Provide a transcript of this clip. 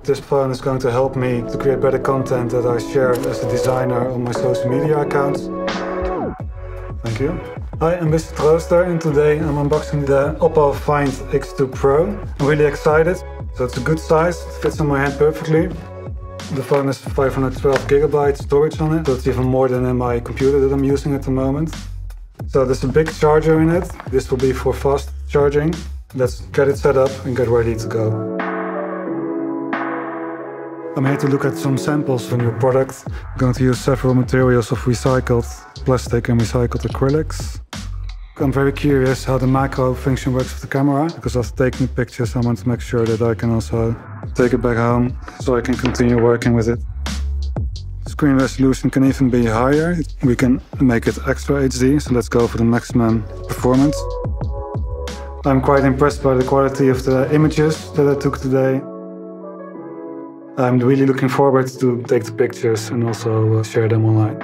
This phone is going to help me to create better content that I share as a designer on my social media accounts. Thank you. Hi, I'm Mr. Trooster, and today I'm unboxing the Oppo Find X2 Pro. I'm really excited. So it's a good size, it fits on my hand perfectly. The phone has 512 GB storage on it, so it's even more than in my computer that I'm using at the moment. So there's a big charger in it. This will be for fast charging. Let's get it set up and get ready to go. I'm here to look at some samples for new product. I'm going to use several materials of recycled plastic and recycled acrylics. I'm very curious how the macro function works with the camera, because after taking the pictures I want to make sure that I can also take it back home so I can continue working with it. Screen resolution can even be higher. We can make it extra HD, so let's go for the maximum performance. I'm quite impressed by the quality of the images that I took today. I'm really looking forward to take the pictures and also share them online.